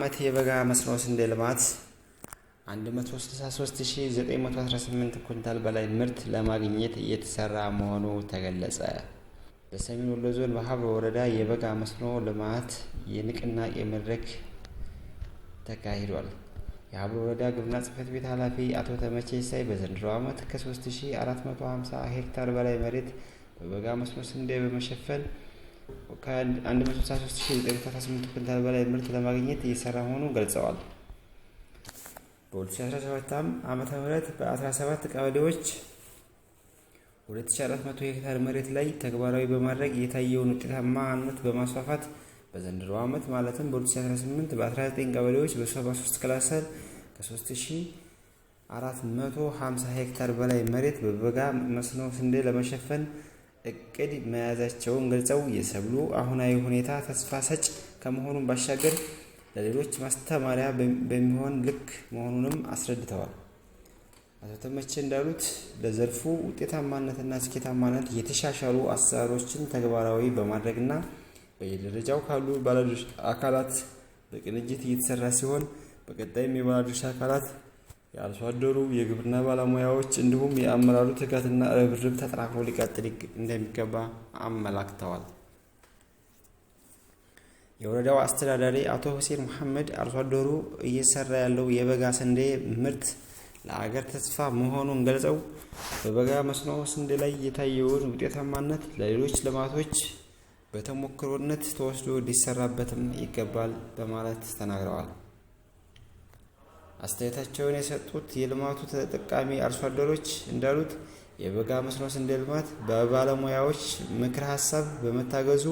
ዓመት የበጋ መስኖ ስንዴ ልማት 163918 ኩንታል በላይ ምርት ለማግኘት እየተሰራ መሆኑ ተገለጸ። በሰሜን ወሎ ዞን በሀብሮ ወረዳ የበጋ መስኖ ልማት የንቅናቄ መድረክ ተካሂዷል። የሀብሮ ወረዳ ግብርና ጽሕፈት ቤት ኃላፊ አቶ ተመቼ ሳይ በዘንድሮ ዓመት ከ3450 ሄክታር በላይ መሬት በበጋ መስኖ ስንዴ በመሸፈን ከ163918 ኩንታል በላይ ምርት ለማግኘት እየሰራ መሆኑን ገልጸዋል። በ2017 ዓመተ ምህረት በ17 ቀበሌዎች 2400 ሄክታር መሬት ላይ ተግባራዊ በማድረግ የታየውን ውጤታማነት በማስፋፋት በዘንድሮ ዓመት ማለትም በ2018 በ19 ቀበሌዎች በ73 ክላስተር ከ3450 ሄክታር በላይ መሬት በበጋ መስኖ ስንዴ ለመሸፈን እቅድ መያዛቸውን ገልጸው የሰብሉ አሁናዊ ሁኔታ ተስፋ ሰጭ ከመሆኑም ባሻገር ለሌሎች ማስተማሪያ በሚሆን ልክ መሆኑንም አስረድተዋል። አቶ ተመቼ እንዳሉት ለዘርፉ ውጤታማነትና ስኬታማነት የተሻሻሉ አሰራሮችን ተግባራዊ በማድረግና በየደረጃው ካሉ ባለድርሻ አካላት በቅንጅት እየተሰራ ሲሆን በቀጣይም የባለድርሻ አካላት የአርሶ አደሩ የግብርና ባለሙያዎች እንዲሁም የአመራሩ ትጋትና ርብርብ ተጠናክሮ ሊቀጥል እንደሚገባ አመላክተዋል። የወረዳው አስተዳዳሪ አቶ ሁሴን መሐመድ አርሶ አደሩ እየሰራ ያለው የበጋ ስንዴ ምርት ለአገር ተስፋ መሆኑን ገልጸው በበጋ መስኖ ስንዴ ላይ የታየውን ውጤታማነት ለሌሎች ልማቶች በተሞክሮነት ተወስዶ ሊሰራበትም ይገባል በማለት ተናግረዋል። አስተያየታቸውን የሰጡት የልማቱ ተጠቃሚ አርሶ አደሮች እንዳሉት የበጋ መስኖ ስንዴ ልማት በባለሙያዎች ምክር ሀሳብ በመታገዙ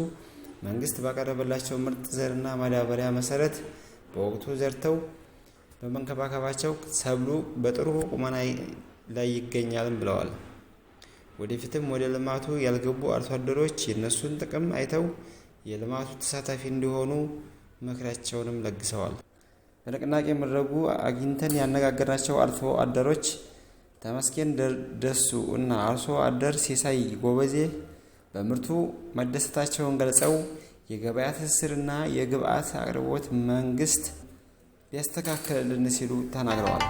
መንግስት ባቀረበላቸው ምርጥ ዘርና ማዳበሪያ መሰረት በወቅቱ ዘርተው በመንከባከባቸው ሰብሉ በጥሩ ቁመና ላይ ይገኛልም ብለዋል። ወደፊትም ወደ ልማቱ ያልገቡ አርሶ አደሮች የነሱን ጥቅም አይተው የልማቱ ተሳታፊ እንዲሆኑ ምክራቸውንም ለግሰዋል። በንቅናቄ መድረኩ አግኝተን ያነጋገርናቸው አርሶ አደሮች ተመስገን ደሱ እና አርሶ አደር ሲሳይ ጎበዜ በምርቱ መደሰታቸውን ገልጸው የገበያ ትስስርና የግብአት አቅርቦት መንግስት ሊያስተካክልልን ሲሉ ተናግረዋል።